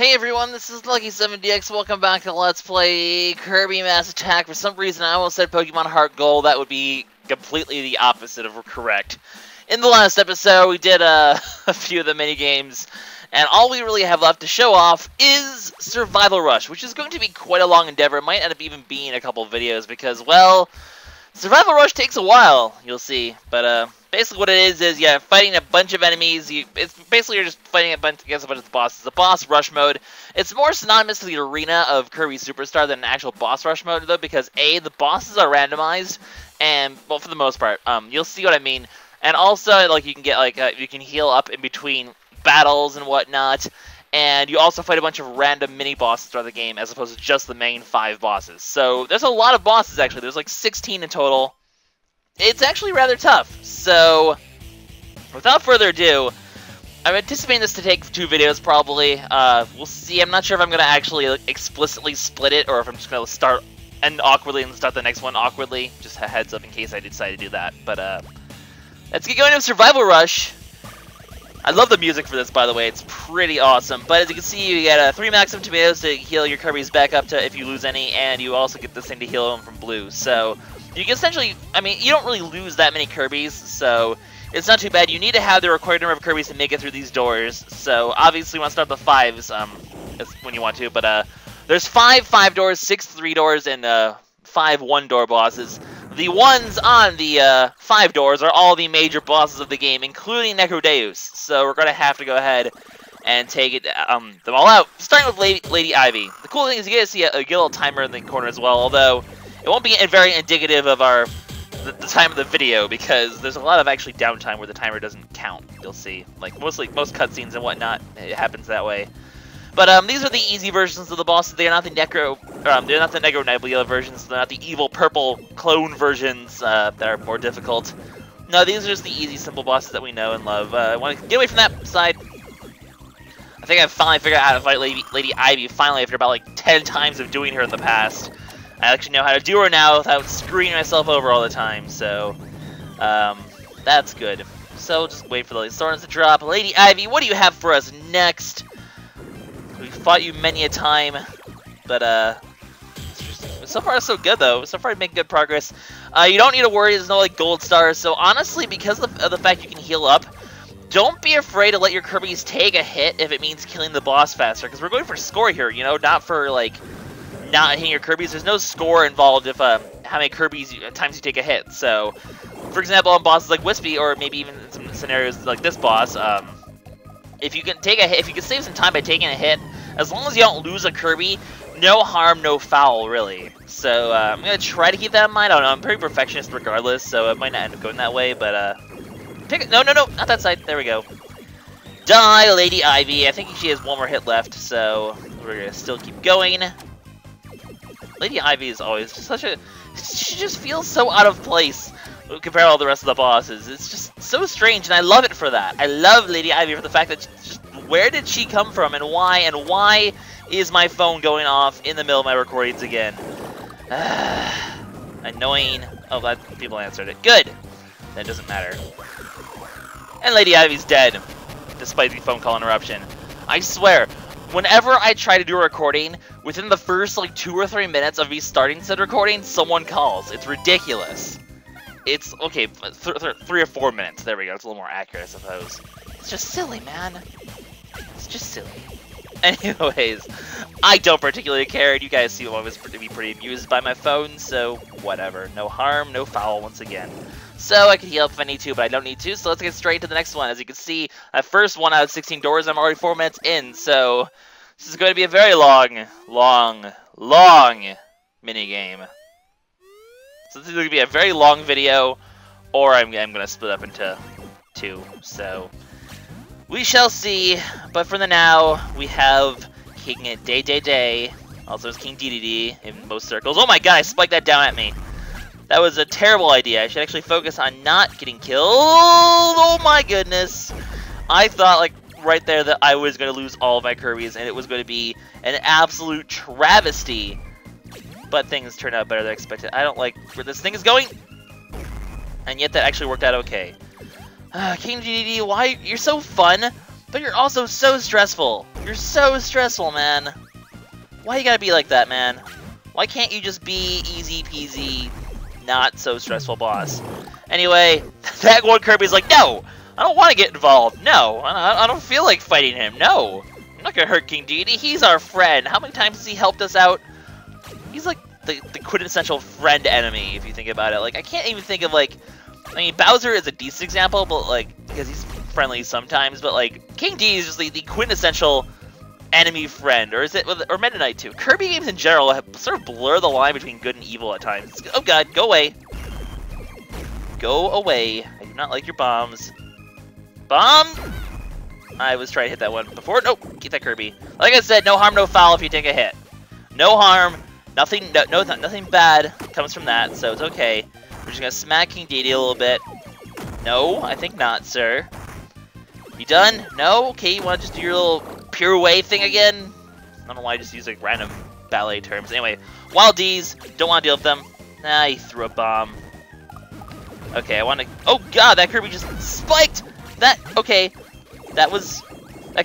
Hey everyone, this is LuckySevenDX. Welcome back to Let's Play Kirby Mass Attack. For some reason, I almost said Pokemon Heart Gold. That would be completely the opposite of correct. In the last episode, we did a few of the mini-games, and all we really have left to show off is Survival Rush, which is going to be quite a long endeavor. It might end up even being a couple of videos because, well, Survival Rush takes a while, you'll see. But basically what it is yeah, fighting a bunch of enemies. It's basically you're just fighting against a bunch of bosses. The boss rush mode, it's more synonymous to the arena of Kirby Superstar than an actual boss rush mode, though, because A, the bosses are randomized, and, well, for the most part, you'll see what I mean. And also, like, you can get, like, you can heal up in between battles and whatnot, and you also fight a bunch of random mini-bosses throughout the game, as opposed to just the main 5 bosses. So, there's a lot of bosses, actually. There's, like, 16 in total. It's actually rather tough. So, without further ado, I'm anticipating this to take 2 videos, probably. We'll see. I'm not sure if I'm going to actually explicitly split it, or if I'm just going to end awkwardly and start the next one awkwardly. Just a heads up in case I decide to do that. But, let's get going into Survival Rush. I love the music for this, by the way. It's pretty awesome. But as you can see, you get 3 maximum tomatoes to heal your Kirbies back up to if you lose any, and you also get this thing to heal them from blue. So, you can essentially, I mean, you don't really lose that many Kirbies, so it's not too bad. You need to have the required number of Kirbies to make it through these doors. So, obviously, you want to start with the 5s when you want to, but there's 5 doors, 6 3 doors, and 5 1-door bosses. The ones on the 5 doors are all the major bosses of the game, including Necro Deus. So we're going to have to go ahead and take them all out, starting with Lady Ivy. The cool thing is you get to see a little timer in the corner as well, although it won't be very indicative of the time of the video, because there's a lot of actually downtime where the timer doesn't count. You'll see, like most cutscenes and whatnot, it happens that way. But these are the easy versions of the bosses. They are not the Necro. They're not the Negro Nebula versions. They're not the evil purple clone versions that are more difficult. No, these are just the easy, simple bosses that we know and love. I want to get away from that side. I think I've finally figured out how to fight Lady Ivy. Finally, after about like 10 times of doing her in the past, I actually know how to do her now without screwing myself over all the time. So that's good. So just wait for the thorns to drop. Lady Ivy, what do you have for us next? We've fought you many a time, but so far so good though. So far, making good progress. You don't need to worry. There's no like gold stars. So honestly, because of the fact you can heal up, don't be afraid to let your Kirbies take a hit if it means killing the boss faster. Because we're going for score here, you know, not for like not hitting your Kirbies. There's no score involved if how many Kirbies times you take a hit. So, for example, on bosses like Wispy, or maybe even in some scenarios like this boss, if you can take a hit, if you can save some time by taking a hit, as long as you don't lose a Kirby, no harm, no foul, really. So I'm gonna try to keep that in mind. I don't know. I'm pretty perfectionist regardless, so it might not end up going that way. But take it. No, not that side. There we go. Die, Lady Ivy. I think she has 1 more hit left, so we're gonna still keep going. Lady Ivy is always just she just feels so out of place compared to all the rest of the bosses. It's just so strange, and I love it for that. I love Lady Ivy for the fact that where did she come from, and why is my phone going off in the middle of my recordings again? Annoying. Oh, glad people answered it. Good. That doesn't matter. And Lady Ivy's dead, despite the phone call interruption. I swear, whenever I try to do a recording, within the first like 2 or 3 minutes of me starting said recording, someone calls. It's ridiculous. It's, okay, 3 or 4 minutes. There we go. It's a little more accurate, I suppose. It's just silly, man. It's just silly. Anyways, I don't particularly care. You guys seem always to be pretty amused by my phone, so whatever. No harm, no foul once again. So I can heal up if I need to, but I don't need to, so let's get straight to the next one. As you can see, that first 1 out of 16 doors, I'm already 4 minutes in, so this is going to be a very long minigame. So this is going to be a very long video, or I'm going to split up into 2, so we shall see. But for the now, we have King Dedede, also as King Dedede in most circles. Oh my god, I spiked that down at me. That was a terrible idea. I should actually focus on not getting killed. Oh my goodness. I thought, like, right there that I was going to lose all of my Kirbies, and it was going to be an absolute travesty. But things turned out better than expected. I don't like where this thing is going. And yet that actually worked out okay. King Dedede, why? You're so fun, but you're also so stressful. You're so stressful, man. Why you gotta be like that, man? Why can't you just be easy peasy, not so stressful boss? Anyway, that one Kirby's like, no! I don't want to get involved. No, I don't feel like fighting him. No, I'm not gonna hurt King Dedede. He's our friend. How many times has he helped us out? He's like the quintessential friend enemy, if you think about it. Like, I can't even think of, like, I mean, Bowser is a decent example, but, like, because he's friendly sometimes, but, like, King Dedede is just the quintessential enemy friend, or is it, or Meta Knight too? Kirby games in general have sort of blur the line between good and evil at times. Oh god, go away. Go away. I do not like your bombs. Bomb! I was trying to hit that one before. Nope, get that Kirby. Like I said, no harm, no foul if you take a hit. No harm, nothing bad comes from that, so it's okay. We're just gonna smack King Dedede a little bit. No, I think not, sir. You done? No? Okay, you wanna just do your little pirouette thing again? I don't know why I just use like random ballet terms. Anyway, Wild D's, don't wanna deal with them. Nah, he threw a bomb. Okay, I wanna, oh god, that Kirby just spiked! That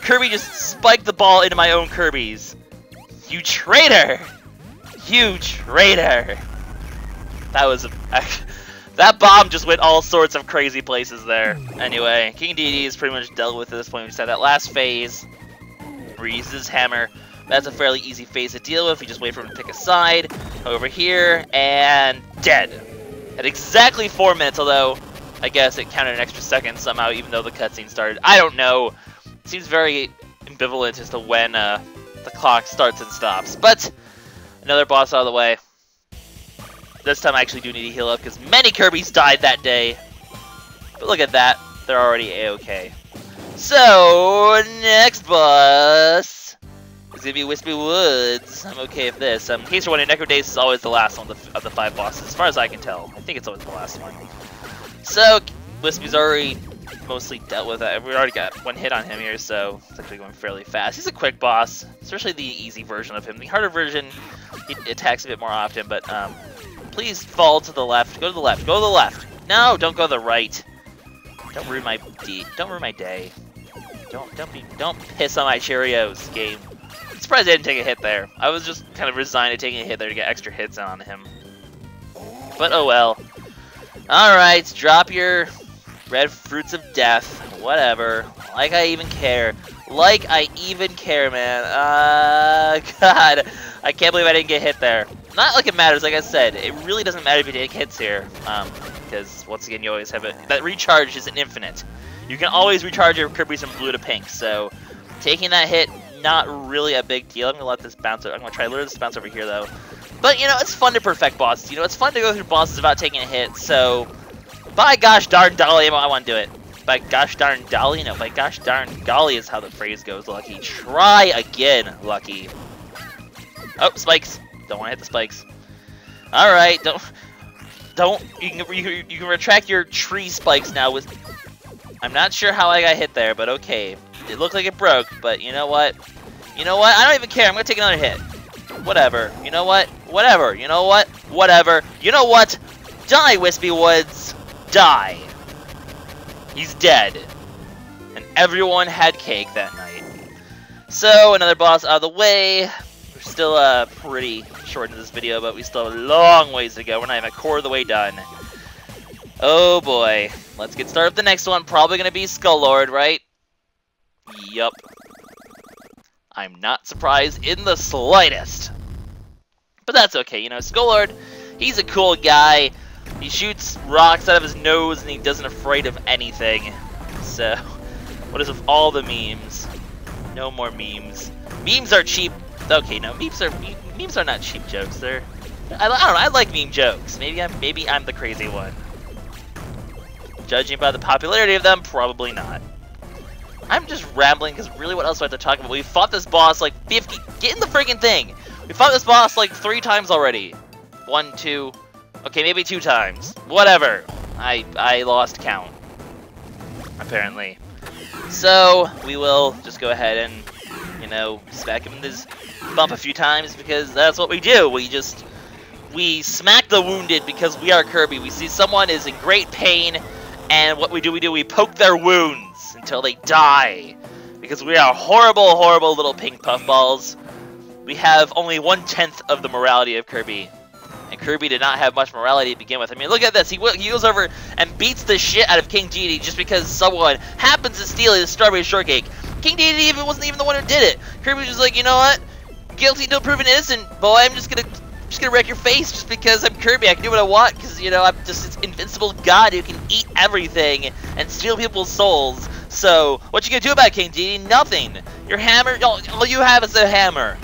Kirby just spiked the ball into my own Kirbies. You traitor! You traitor! That bomb just went all sorts of crazy places there. Anyway, King Dedede is pretty much dealt with at this point. We just had that last phase where he uses his hammer. That's a fairly easy phase to deal with. You just wait for him to pick a side. Over here, and dead. At exactly 4 minutes, although I guess it counted an extra second somehow, even though the cutscene started. I don't know. It seems very ambivalent as to when the clock starts and stops. But another boss out of the way. This time I actually do need to heal up because many Kirbies died that day. But look at that. They're already A-okay. So, next boss is going to be Wispy Woods. I'm okay with this. In case you're wondering, Necro Deus is always the last one of the 5 bosses, as far as I can tell. I think it's always the last one. So, Wispy's already mostly dealt with it. We already got one hit on him here, so it's actually going fairly fast. He's a quick boss, especially the easy version of him. The harder version, he attacks a bit more often, but please fall to the left. Go to the left. Go to the left. No, don't go to the right. Don't ruin my day. Don't piss on my Cheerios, game. I'm surprised I didn't take a hit there. I was just kind of resigned to taking a hit there to get extra hits on him. But oh well. Alright, drop your red fruits of death. Whatever. Like I even care. Like I even care, man. God. I can't believe I didn't get hit there. Not like it matters, like I said. It really doesn't matter if you take hits here. Because, once again, you always have it. That recharge isn't infinite. You can always recharge your Kirby's from blue to pink. So, taking that hit, not really a big deal. I'm going to let this bounce. I'm going to try to lure this bounce over here, though. But, you know, it's fun to perfect bosses. You know, it's fun to go through bosses without taking a hit. So, by gosh darn dolly, I want to do it. By gosh darn dolly? No, by gosh darn golly is how the phrase goes, Lucky. Try again, Lucky. Oh, spikes. Don't want to hit the spikes. Alright, don't, you can retract your tree spikes now with, I'm not sure how I got hit there, but okay. It looked like it broke, but you know what? You know what? I don't even care. I'm going to take another hit. Whatever. You know what? Whatever. You know what? Whatever. You know what? Die, Wispy Woods. Die. He's dead. And everyone had cake that night. So, another boss out of the way. We're still pretty short into this video, but we still have a long ways to go. We're not even a quarter of the way done. Oh boy. Let's get started with the next one. Probably going to be Skull Lord, right? Yup. I'm not surprised in the slightest. But that's okay, you know, Skull Lord, he's a cool guy. He shoots rocks out of his nose and he doesn't afraid of anything. So, what is with all the memes? No more memes. Memes are cheap. Okay, no, memes are not cheap jokes. I don't know, I like meme jokes. Maybe I'm the crazy one. Judging by the popularity of them, probably not. I'm just rambling because really what else do I have to talk about? We fought this boss like 50... Get in the freaking thing! We fought this boss like 3 times already. 1, 2... Okay, maybe 2 times. Whatever. I lost count. Apparently. So, we will just go ahead and, you know, smack him in his bump a few times because that's what we do. We smack the wounded because we are Kirby. We see someone is in great pain and what we do, we poke their wounds until they die. because we are horrible, horrible little pink puffballs. We have only 1/10 of the morality of Kirby. And Kirby did not have much morality to begin with. I mean, look at this. He goes over and beats the shit out of King Dedede just because someone happens to steal his strawberry shortcake. King Dedede wasn't even the one who did it. Kirby was just like, you know what? Guilty until proven innocent, boy. I'm just gonna wreck your face just because I'm Kirby. I can do what I want because, you know, I'm just this invincible god who can eat everything and steal people's souls. So, what you gonna do about it, King Dedede? Nothing. Your hammer, all you have is a hammer.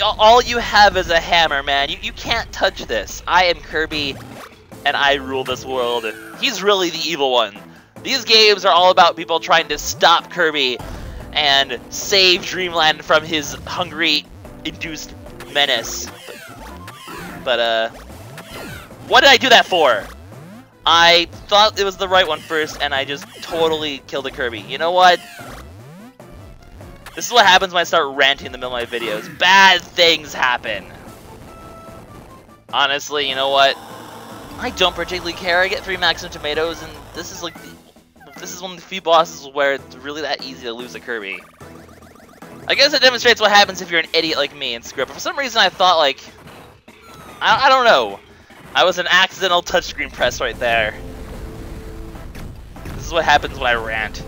All you have is a hammer, man. You can't touch this. I am Kirby, and I rule this world. He's really the evil one. These games are all about people trying to stop Kirby and save Dreamland from his hungry-induced menace. But, what did I do that for? I thought it was the right one first, and I just totally killed a Kirby. You know what? This is what happens when I start ranting in the middle of my videos. Bad things happen. Honestly, you know what? I don't particularly care. I get 3 maximum tomatoes, and this is like, this is one of the few bosses where it's really that easy to lose a Kirby. I guess it demonstrates what happens if you're an idiot like me and screw up. But for some reason, I thought like, I don't know. I was an accidental touchscreen press right there. This is what happens when I rant.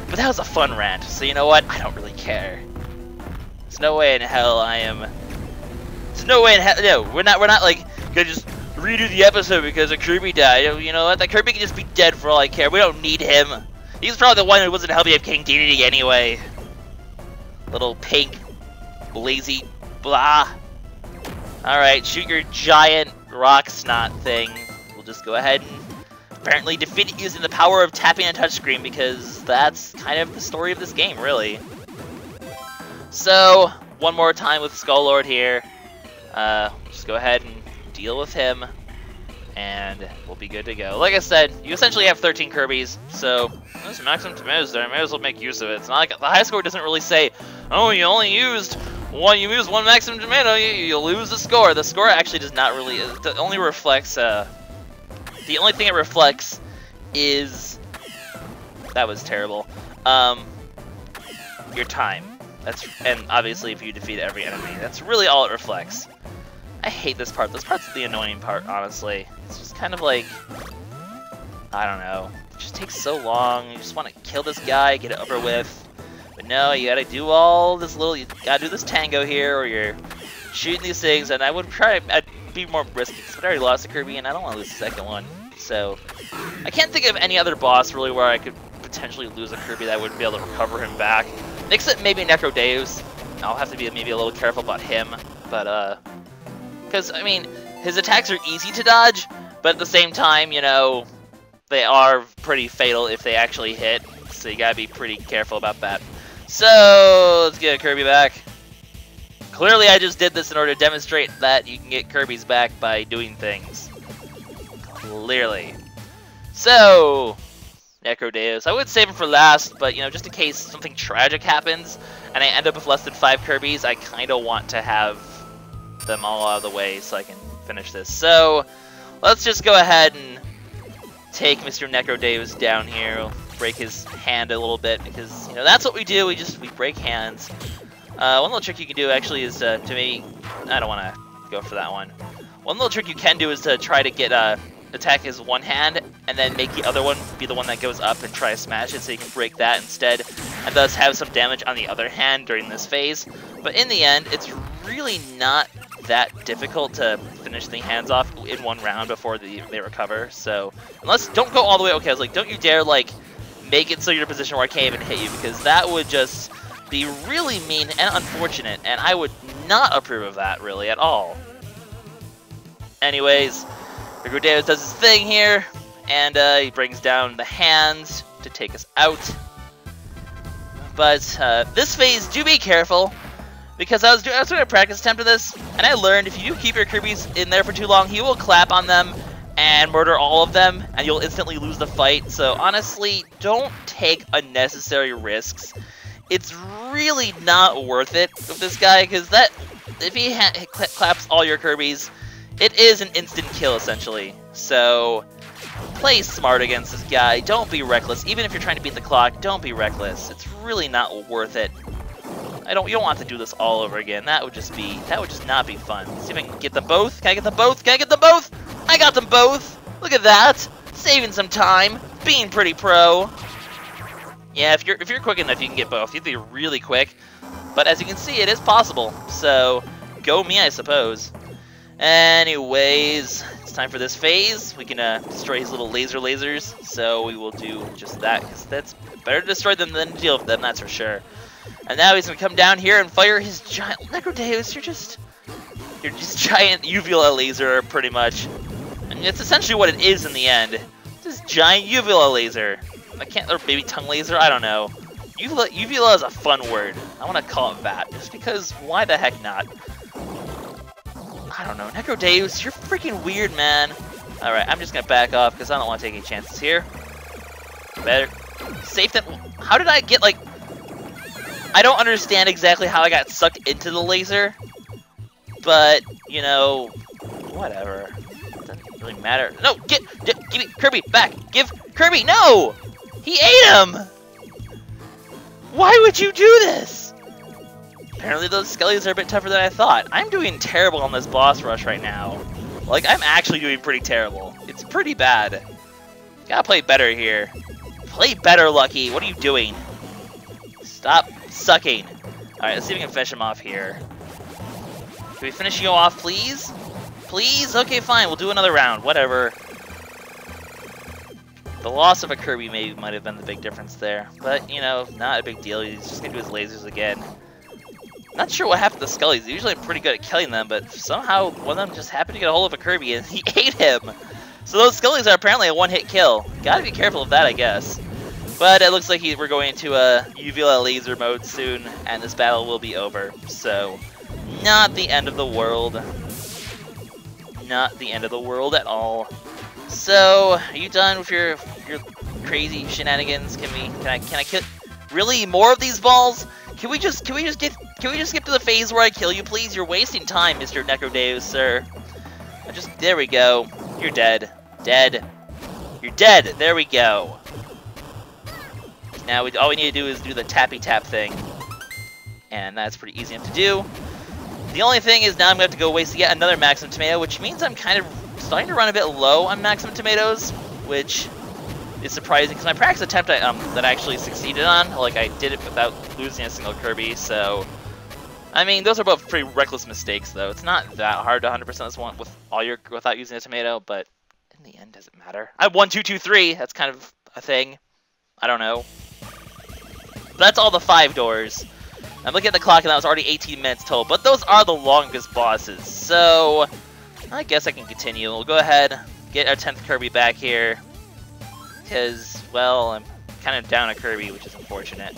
But that was a fun rant, so you know what? I don't really care. There's no way in hell I am. There's no way in hell. No, we're not like gonna just redo the episode because a Kirby died. You know what? That Kirby can just be dead for all I care. We don't need him. He's probably the one who wasn't helping King Dedede anyway. Little pink, lazy, blah. All right, shoot your giant rock snot thing. We'll just go ahead and apparently defeat it using the power of tapping a touchscreen because that's kind of the story of this game, really. So, one more time with Skull Lord here. Just go ahead and deal with him, and we'll be good to go. Like I said, you essentially have 13 Kirbies, so there's maximum tomatoes there. I may as well make use of it. It's not like the high score doesn't really say, oh, you only used one. You used 1 maximum tomato, you lose the score. The score actually does not really. It only reflects. The only thing it reflects is that was terrible. Your time. And obviously if you defeat every enemy, that's really all it reflects. I hate this part. This part's the annoying part, honestly. It's just kind of like, I don't know. It just takes so long. You just want to kill this guy, get it over with. But no, you gotta do all this little, you gotta do this tango here, or you're shooting these things, and I would try, I'd be more risky, but I already lost a Kirby, and I don't want to lose the second one. So, I can't think of any other boss, really, where I could potentially lose a Kirby that I wouldn't be able to recover him back. Except maybe Necro Deus. I'll have to be maybe a little careful about him, but, because, I mean, his attacks are easy to dodge, but at the same time, you know, they are pretty fatal if they actually hit, so you gotta be pretty careful about that. So, let's get a Kirby back. Clearly, I just did this in order to demonstrate that you can get Kirbies back by doing things. Clearly. So, Necro Deus. I would save him for last, but, you know, just in case something tragic happens, and I end up with less than 5 Kirbies, I kind of want to have them all out of the way so I can finish this. So, let's just go ahead and take Mr. Necro Deus down here. We'll break his hand a little bit, because, you know, that's what we do. We break hands. One little trick you can do, actually, is to maybe... I don't want to go for that one. One little trick you can do is to try to get attack his one hand, and then make the other one be the one that goes up and try to smash it, so you can break that instead, and thus have some damage on the other hand during this phase. But in the end, it's really not that difficult to finish the hands off in one round before they recover. So, don't go all the way. Okay, I was like, don't you dare, like, make it so you're in a position where I can't even hit you, because that would just be really mean and unfortunate, and I would not approve of that, really, at all. Anyways, Necro Deus does his thing here, and he brings down the hands to take us out. But this phase, do be careful, because I was doing a practice attempt of this, and I learned if you do keep your Kirbies in there for too long, he will clap on them and murder all of them, and you'll instantly lose the fight. So honestly, don't take unnecessary risks. It's really not worth it with this guy, because that if he claps all your Kirbies, it is an instant kill essentially. So Play smart against this guy. Don't be reckless. Even if you're trying to beat the clock, don't be reckless. It's really not worth it. You don't want to do this all over again. That would just not be fun. See if I can get them both. Can I get them both? Can I get them both? I got them both. Look at that. Saving some time. Being pretty pro. Yeah, if you're quick enough, you can get both. You have to be really quick. But as you can see, it is possible. So, go me, I suppose. Anyways, it's time for this phase. We can destroy his little lasers. So we will do just that, because that's better to destroy them than to deal with them, that's for sure. And now he's gonna come down here and fire his giant Necro Deus. You're just giant uvula laser, pretty much. And it's essentially what it is in the end. This giant uvula laser. Or maybe tongue laser. I don't know. Uvula is a fun word. I want to call it that, just because. Why the heck not? I don't know. Necro Deus, you're freaking weird, man. All right, I'm just gonna back off because I don't want to take any chances here. Better safe than. How did I get like? I don't understand exactly how I got sucked into the laser, but, you know, whatever. Doesn't really matter. No, give me Kirby back. Give Kirby, no! He ate him! Why would you do this? Apparently those skellies are a bit tougher than I thought. I'm doing terrible on this boss rush right now. Like, I'm actually doing pretty terrible. It's pretty bad. Gotta play better here. Play better, Lucky. What are you doing? Stop sucking. Alright, let's see if we can finish him off here. Can we finish you off, please? Please? Okay, fine. We'll do another round. Whatever. The loss of a Kirby maybe might have been the big difference there. But, you know, not a big deal. He's just going to do his lasers again. Not sure what happened to the Skellies. Usually I'm pretty good at killing them, but somehow one of them just happened to get a hold of a Kirby and he ate him. So those Skellies are apparently a one-hit kill. Gotta be careful of that, I guess. But it looks like we're going into a uvula laser mode soon, and this battle will be over. So, not the end of the world. Not the end of the world at all. So, are you done with your crazy shenanigans? Can I kill? Really, more of these balls? Can we just skip to the phase where I kill you, please? You're wasting time, Mr. Necro Deus, sir. There we go. You're dead. Dead. You're dead. There we go. Now all we need to do is do the tappy tap thing, and that's pretty easy enough to do. The only thing is now I'm going to have to go waste yet another Maximum Tomato, which means I'm kind of starting to run a bit low on Maximum Tomatoes, which is surprising because my practice attempt that I actually succeeded on, like I did it without losing a single Kirby. So, I mean, those are both pretty reckless mistakes, though. It's not that hard to 100% this one without using a tomato, but in the end, does it matter? I have 1, 2, 2, 3. That's kind of a thing. I don't know. But that's all the 5 doors. I'm looking at the clock and that was already 18 minutes total, but those are the longest bosses. So, I guess I can continue. We'll go ahead, get our 10th Kirby back here. Because, well, I'm kind of down a Kirby, which is unfortunate.